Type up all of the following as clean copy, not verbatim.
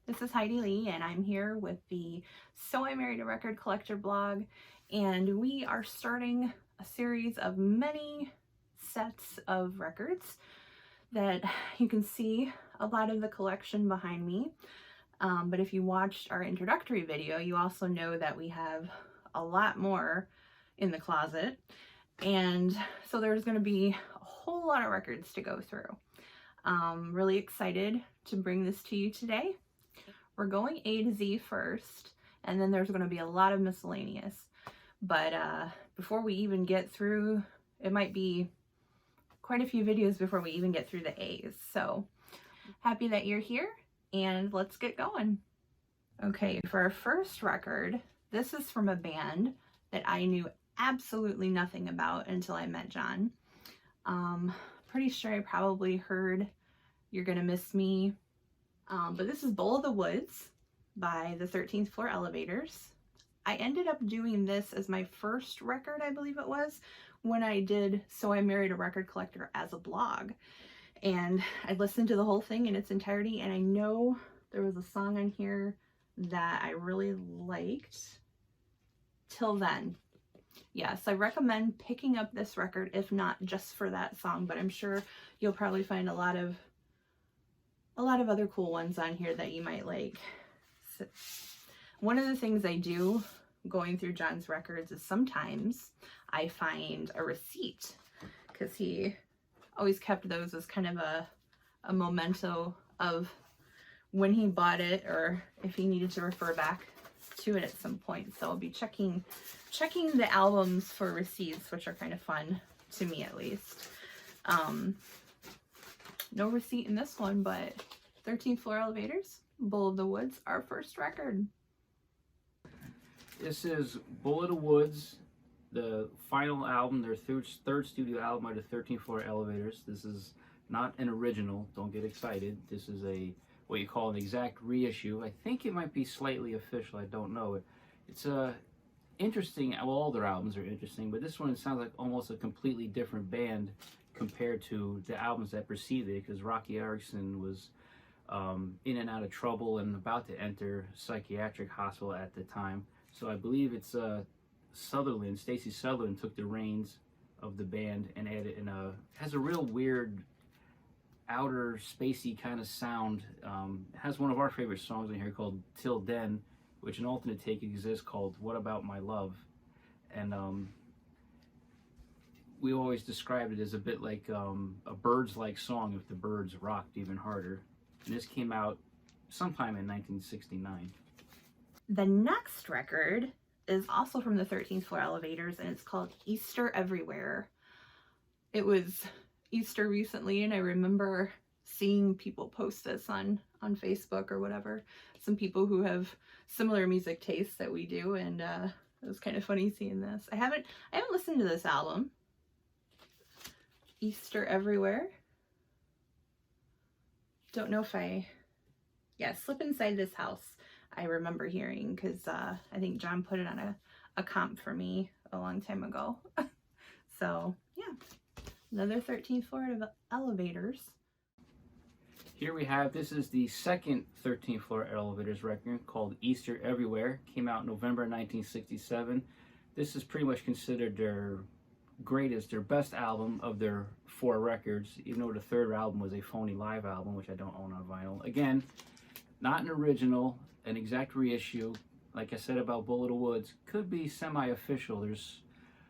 This is Heidi Lee, and I'm here with the So I Married a Record Collector blog, and we are starting a series of many sets of records that you can see a lot of the collection behind me. But if you watched our introductory video, you also know that we have a lot more in the closet, and so there's going to be a whole lot of records to go through. Really excited to bring this to you today. We're going A to Z first, and then there's going to be a lot of miscellaneous. But before we even get through, it might be quite a few videos before we even get through the A's. So happy that you're here, and let's get going. Okay, for our first record, this is from a band that I knew absolutely nothing about until I met John. Pretty sure I probably heard You're Gonna Miss Me. But this is Bowl of the Woods by the 13th Floor Elevators. I ended up doing this as my first record, I believe it was, when I did So I Married a Record Collector as a blog. And I listened to the whole thing in its entirety, and I know there was a song on here that I really liked. Till Then. Yes, I recommend picking up this record, if not just for that song, but I'm sure you'll probably find a lot of other cool ones on here that you might like. So, one of the things I do going through John's records is sometimes I find a receipt, because he always kept those as kind of a memento of when he bought it, or if he needed to refer back to it at some point. So I'll be checking the albums for receipts, which are kind of fun to me, at least. No receipt in this one, but 13th Floor Elevators, Bowl of the Woods, our first record. This is Bowl of the Woods, the final album, their third studio album by the 13th Floor Elevators. This is not an original, don't get excited. This is what you call an exact reissue. I think it might be slightly official, I don't know. It's interesting. Well, all their albums are interesting, but this one sounds like almost a completely different band compared to the albums that preceded it, because Rocky Erickson was in and out of trouble and about to enter psychiatric hospital at the time. So I believe it's Stacey Sutherland took the reins of the band and added, and has a real weird outer spacey kind of sound. It has one of our favorite songs in here called Till Then, which an alternate take exists called What About My Love. And we always described it as a bit like a Birds-like song if the Birds rocked even harder. And this came out sometime in 1969. The next record is also from the 13th Floor Elevators, and it's called Easter Everywhere. It was Easter recently, and I remember seeing people post this on Facebook or whatever. Some people who have similar music tastes that we do, and it was kind of funny seeing this. I haven't listened to this album. Easter Everywhere. Don't know if Slip Inside This House I remember hearing, because I think John put it on a comp for me a long time ago. So yeah, another 13th Floor Elevators. Here we have, this is the second 13th Floor Elevators record called Easter Everywhere. Came out November 1967. This is pretty much considered their best album of their 4 records, even though the third album was a phony live album, which I don't own on vinyl. Again, not an original, an exact reissue. Like I said about Bowl of the Woods, could be semi-official. There's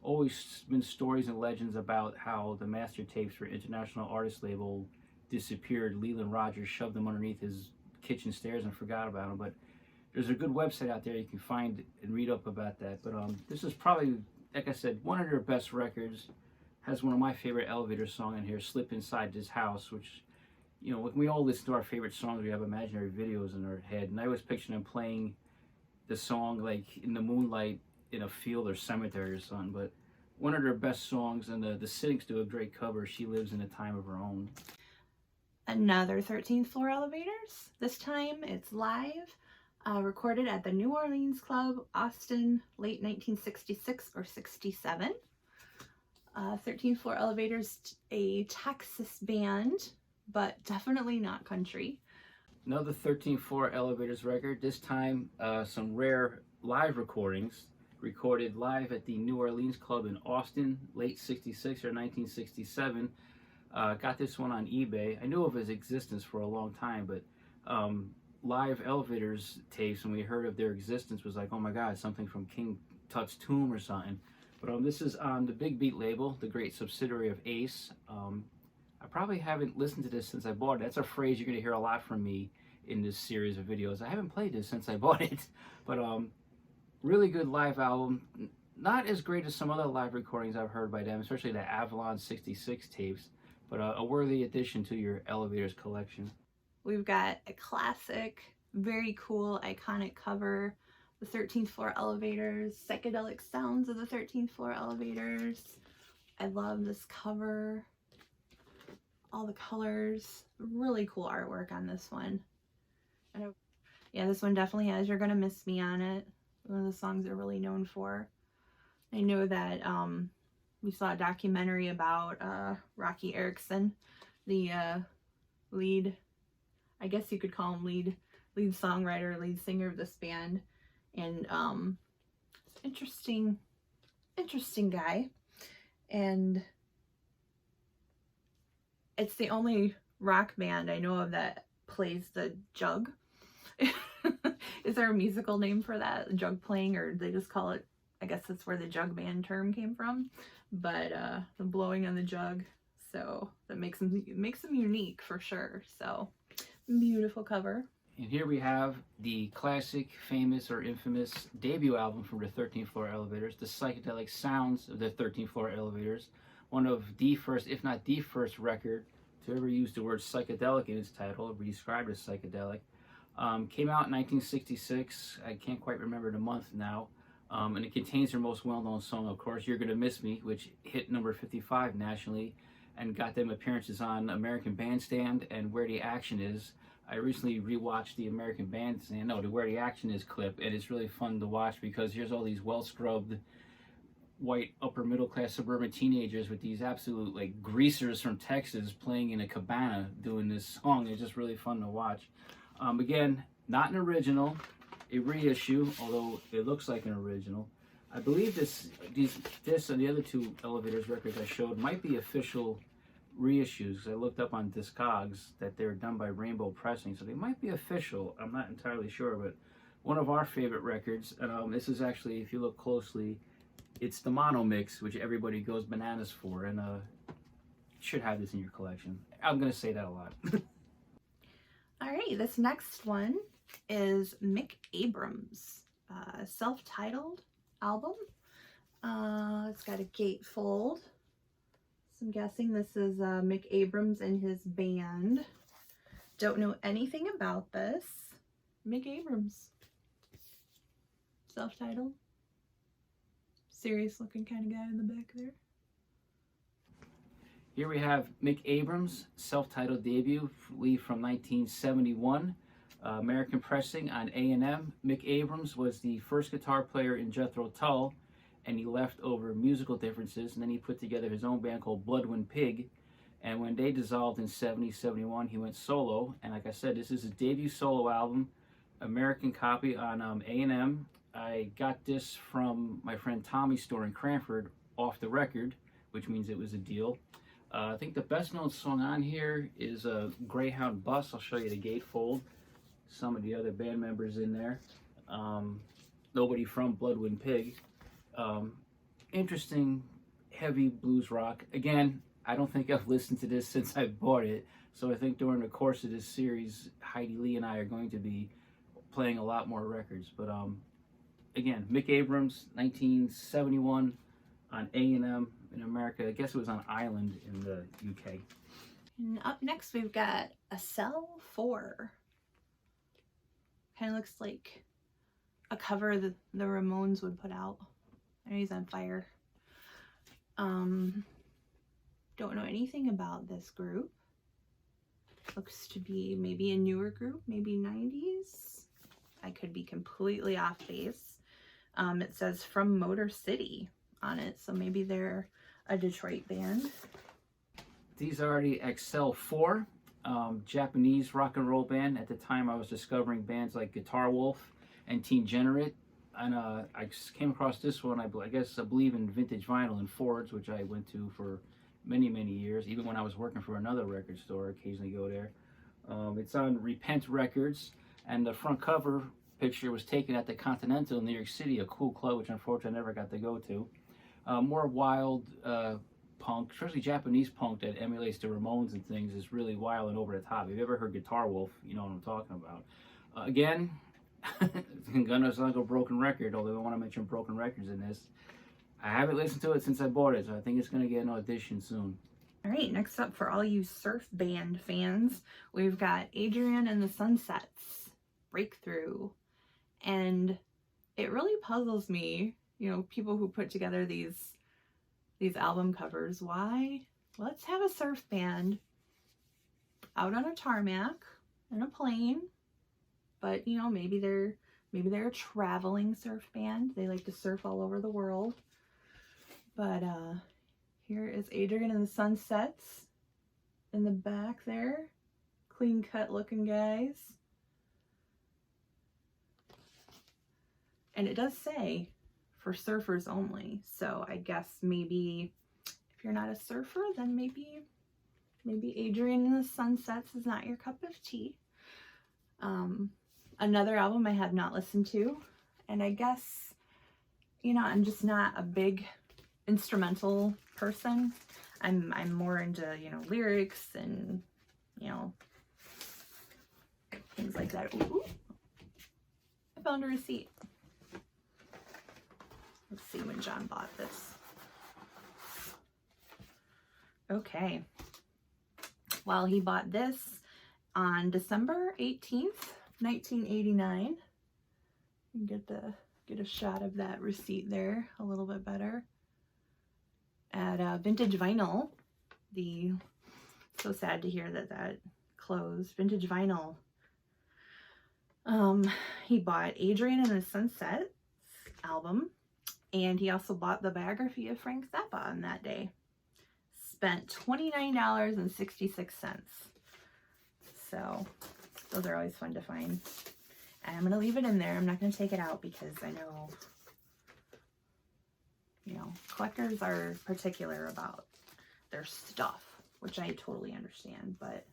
always been stories and legends about how the master tapes for International Artist Label disappeared. Leland Rogers shoved them underneath his kitchen stairs and forgot about them. But there's a good website out there you can find and read up about that. But this is probably, like I said, one of their best records. Has one of my favorite Elevator songs in here, Slip Inside This House, which, you know, when we all listen to our favorite songs, we have imaginary videos in our head. And I always picture them playing the song like in the moonlight in a field or cemetery or something. But one of their best songs, and the Cynics do a great cover, She Lives in a Time of Her Own. Another 13th Floor Elevators. This time it's live, recorded at the New Orleans Club, Austin, late 1966 or 67. 13th Floor Elevators, a Texas band, but definitely not country. Another 13th floor elevators record. This time, some rare live recordings, recorded live at the New Orleans Club in Austin, late 66 or 1967. Got this one on eBay. I knew of its existence for a long time, but live elevators tapes, when we heard of their existence, was like, oh my god, something from King Tut's tomb or something. But this is on the Big Beat label, the great subsidiary of Ace. I probably haven't listened to this since I bought it. That's a phrase you're going to hear a lot from me in this series of videos. I haven't played this since I bought it, but really good live album. Not as great as some other live recordings I've heard by them, especially the Avalon 66 tapes, but a worthy addition to your elevators collection. We've got a classic, very cool, iconic cover, the 13th floor elevators, Psychedelic Sounds of the 13th floor elevators. I love this cover, all the colors, really cool artwork on this one. And yeah, this one definitely has You're Gonna Miss Me on it. One of the songs they're really known for. I know that we saw a documentary about Rocky Erickson, the lead, I guess you could call him lead songwriter, lead singer of this band, and interesting guy. And it's the only rock band I know of that plays the jug. Is there a musical name for that, jug playing, or they just call it, I guess that's where the jug band term came from, but the blowing on the jug, so that makes them unique for sure. So beautiful cover. And here we have the classic, famous, or infamous debut album from the 13th floor elevators, the Psychedelic Sounds of the 13th floor elevators, one of the first, if not the first record to ever use the word psychedelic in its title, or be described as psychedelic. Came out in 1966. I can't quite remember the month now. And it contains their most well-known song, of course, You're Gonna Miss Me, which hit number 55 nationally and got them appearances on American Bandstand and Where the Action Is. I recently rewatched the American Bandstand, no, the Where the Action Is clip, and it's really fun to watch because here's all these well-scrubbed white upper middle class suburban teenagers with these absolute like greasers from Texas playing in a cabana doing this song. It's just really fun to watch. Again, not an original, a reissue, although it looks like an original. I believe this and the other two elevators records I showed might be official reissues, because I looked up on Discogs that they're done by Rainbow Pressing, so they might be official. I'm not entirely sure, but one of our favorite records, and this is actually, if you look closely, it's the mono mix, which everybody goes bananas for, and you should have this in your collection. I'm going to say that a lot. Alright, this next one is Mick Abrams' self-titled album. It's got a gatefold. So I'm guessing this is Mick Abrams and his band. Don't know anything about this. Mick Abrams. Self-titled. Serious looking kind of guy in the back there. Here we have Mick Abrams' self-titled debut from 1971, American pressing on A&M. Mick Abrams was the first guitar player in Jethro Tull, and he left over musical differences, and then he put together his own band called Bloodwind Pig, and when they dissolved in 71, he went solo, and like I said, this is his debut solo album, American copy on A&M. I got this from my friend Tommy's store in Cranford off the record, which means it was a deal. I think the best known song on here is Greyhound Bus. I'll show you the gatefold. Some of the other band members in there. Nobody from Bloodwind Pig. Interesting, heavy blues rock. Again, I don't think I've listened to this since I bought it. So I think during the course of this series, Heidi Lee and I are going to be playing a lot more records. But again, Mick Abrams, 1971 on A&M in America. I guess it was on Island in the UK. And up next we've got Accel 4. Kind of looks like a cover that the Ramones would put out. I know he's on fire. Don't know anything about this group. Looks to be maybe a newer group, maybe 90s. I could be completely off base. It says From Motor City on it, so maybe they're a Detroit band. These are the Accel 4. Japanese rock and roll band. At the time, I was discovering bands like Guitar Wolf and Teen Generate, and I came across this one. I believe in vintage vinyl and Fords, which I went to for many years. Even when I was working for another record store, I occasionally go there. It's on Repent Records, and the front cover picture was taken at the Continental in New York City, a cool club which unfortunately I never got to go to. More wild punk, especially Japanese punk that emulates the Ramones and things, is really wild and over the top. If you've ever heard Guitar Wolf, you know what I'm talking about. Again, gonna sound like a broken record, although I want to mention broken records in this. I haven't listened to it since I bought it, so I think it's gonna get an audition soon. All right, next up for all you surf band fans, we've got Adrian and the Sunsets, Breakthrough. And it really puzzles me, you know, people who put together these album covers. Why? Let's have a surf band out on a tarmac in a plane, but you know, maybe they're a traveling surf band. They like to surf all over the world. But here is Adrian and the Sunsets in the back there. Clean cut looking guys. And it does say for surfers only. So I guess maybe if you're not a surfer, then maybe Adrian and the Sunsets is not your cup of tea. Another album I have not listened to, and I guess, you know, I'm just not a big instrumental person. I'm more into, you know, lyrics and, you know, things like that. Ooh, I found a receipt. Let's see when John bought this. Okay. Well, he bought this on December 18th, 1989. You can get a shot of that receipt there a little bit better. At Vintage Vinyl, so sad to hear that closed. Vintage Vinyl. He bought Adrian and the Sunsets album, and he also bought the biography of Frank Zappa on that day. Spent $29.66. So those are always fun to find. And I'm going to leave it in there. I'm not going to take it out because I know, you know, collectors are particular about their stuff, which I totally understand. But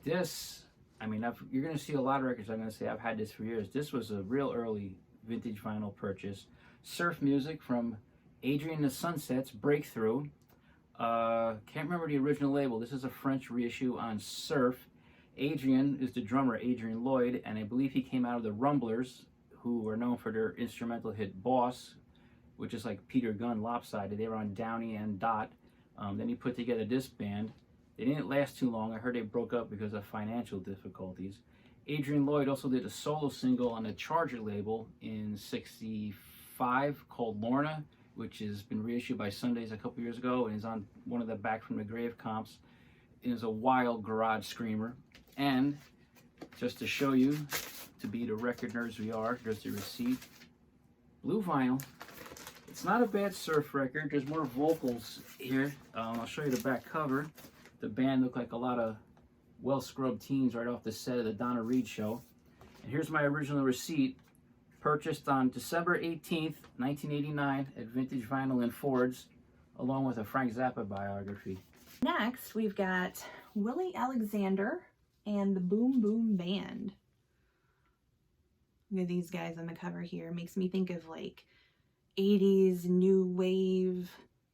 this, I mean, you're going to see a lot of records. I'm going to say I've had this for years. This was a real early vintage vinyl purchase. Surf music from Adrian and the Sunsets, Breakthrough. Can't remember the original label. This is a French reissue on Surf. Adrian is the drummer, Adrian Lloyd, and I believe he came out of the Rumblers, who are known for their instrumental hit Boss, which is like Peter Gunn, Lopsided. They were on Downey and Dot. Then he put together this band. They didn't last too long. I heard they broke up because of financial difficulties. Adrian Lloyd also did a solo single on the Charger label in '65 called Lorna, which has been reissued by Sundays a couple years ago and is on one of the Back from the Grave comps. It is a wild garage screamer. And just to show you, to be the record nerds we are, there's the receipt. Blue vinyl. It's not a bad surf record. There's more vocals here. I'll show you the back cover. The band looked like a lot of well-scrubbed teens right off the set of the Donna Reed show. And here's my original receipt. Purchased on December 18th, 1989 at Vintage Vinyl and Fords, along with a Frank Zappa biography. next we've got Willie Alexander and the Boom Boom Band. Look at these guys on the cover here. Makes me think of like 80s new wave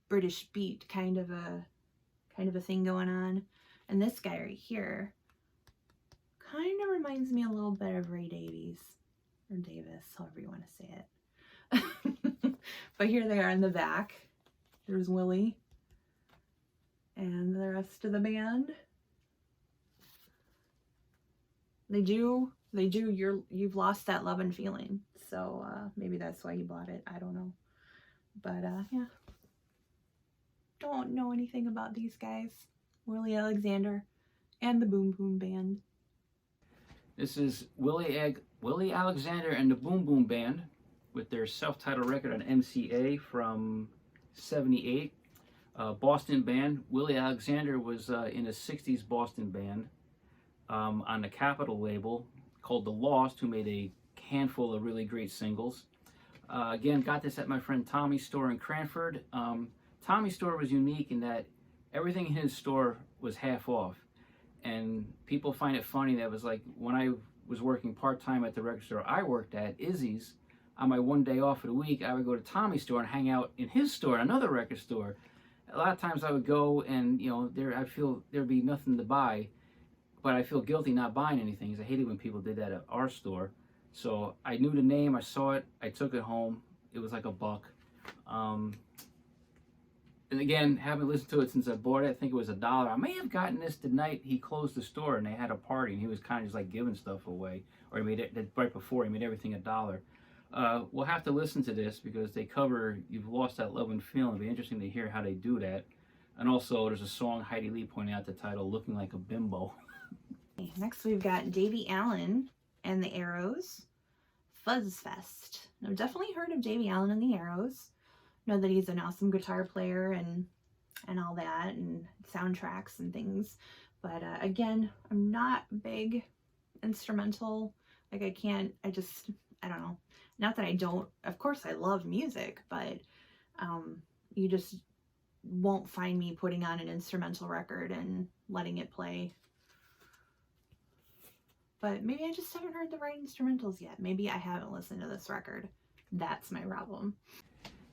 British beat kind of a thing going on. And this guy right here kind of reminds me a little bit of Ray Davies, or Davis, however you want to say it. But here they are in the back. There's Willie and the rest of the band. You've lost that love and feeling. So maybe that's why you bought it. I don't know. But yeah. Don't know anything about these guys. Willie Alexander and the Boom Boom Band. This is Willie Alexander and the Boom Boom Band with their self-titled record on MCA from '78. Boston band. Willie Alexander was in a '60s Boston band. on the Capitol label called The Lost, who made a handful of really great singles. Again, got this at my friend Tommy's store in Cranford. Tommy's store was unique in that everything in his store was half off. And people find it funny that it was like when I was working part-time at the record store I worked at, Izzy's, on my one day off of the week, I would go to Tommy's store and hang out in his store, another record store. A lot of times I would go and, you know, I feel there'd be nothing to buy, but I feel guilty not buying anything because I hated when people did that at our store. So I knew the name, I saw it, I took it home. It was like $1. And again, haven't listened to it since I bought it. I think it was $1. I may have gotten this the night he closed the store and they had a party and he was kind of just like giving stuff away. Or he made it right before, he made everything $1. We'll have to listen to this because they cover You've Lost That Love and Feeling. It'll be interesting to hear how they do that. And also there's a song Heidi Lee pointed out the title, Looking Like a Bimbo. Next we've got Davie Allan and the Arrows, Fuzz Fest. Now, I've definitely heard of Davie Allan and the Arrows. Know that he's an awesome guitar player and all that, and soundtracks and things. But again, I'm not big instrumental. Like I don't know. Not that I don't, of course I love music, but you just won't find me putting on an instrumental record and letting it play. But maybe I just haven't heard the right instrumentals yet. Maybe I haven't listened to this record. That's my problem.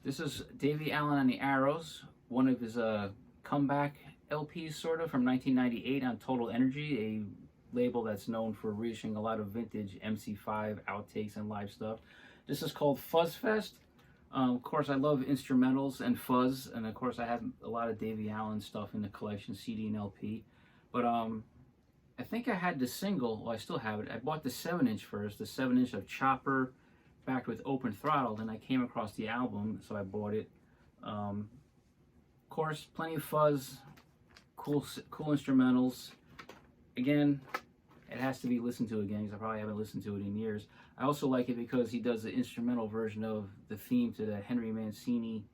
This is Davie Allan and the Arrows, one of his comeback LPs, sort of, from 1998 on Total Energy, a label that's known for reissuing a lot of vintage MC5 outtakes and live stuff. This is called Fuzz Fest. Of course, I love instrumentals and fuzz, and of course, I have a lot of Davie Allan stuff in the collection, CD and LP. But I think I had the single, well, I still have it. I bought the 7-inch first, the 7-inch of Chopper, backed with Open Throttle, then I came across the album, so I bought it. Of course, plenty of fuzz, cool instrumentals. Again, it has to be listened to again because I probably haven't listened to it in years. I also like it because he does the instrumental version of the theme to the Henry Mancini,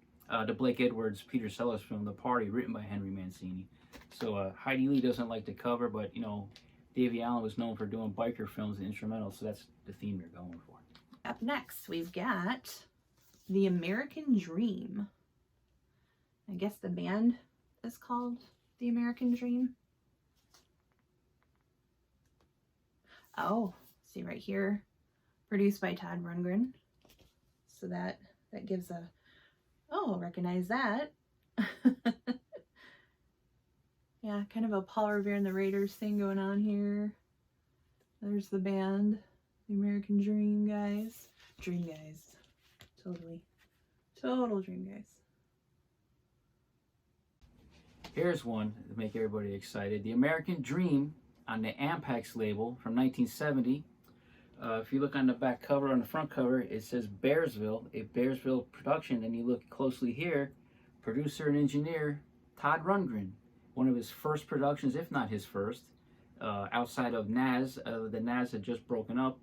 the Blake Edwards, Peter Sellers film, The Party, written by Henry Mancini. So Heidi Lee doesn't like the cover, but you know, Davie Allan was known for doing biker films and instrumentals, so that's the theme they're going for. Up next, we've got The American Dream. I guess the band is called The American Dream. Oh, see right here, produced by Todd Rundgren. So that gives a, oh, recognize that. Yeah, kind of a Paul Revere and the Raiders thing going on here. There's the band, The American Dream guys. Dream guys. Totally. Total dream guys. Here's one to make everybody excited. The American Dream on the Ampex label from 1970. If you look on the back cover, on the front cover, it says Bearsville, a Bearsville production. And you look closely here, producer and engineer Todd Rundgren. One of his first productions, if not his first, outside of Nas. The Nas had just broken up.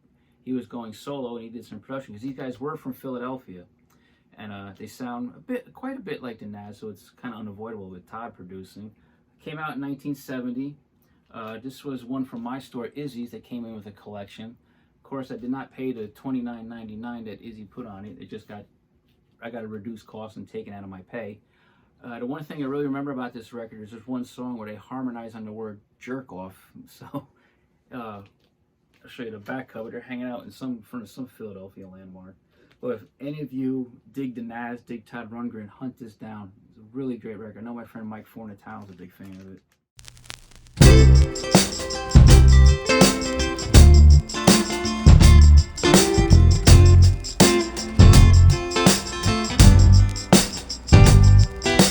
He was going solo and he did some production because these guys were from Philadelphia. And they sound quite a bit like the Nas, so it's kind of unavoidable with Todd producing. Came out in 1970. This was one from my store, Izzy's, that came in with a collection. Of course, I did not pay the $29.99 that Izzy put on it. I got a reduced cost and taken out of my pay. The one thing I really remember about this record is there's one song where they harmonize on the word jerk off. So I'll show you the back cover. They're hanging out in front of some Philadelphia landmark. But if any of you dig the Nas, dig Todd Rundgren, hunt this down. It's a really great record. I know my friend Mike Fornatale is a big fan of it.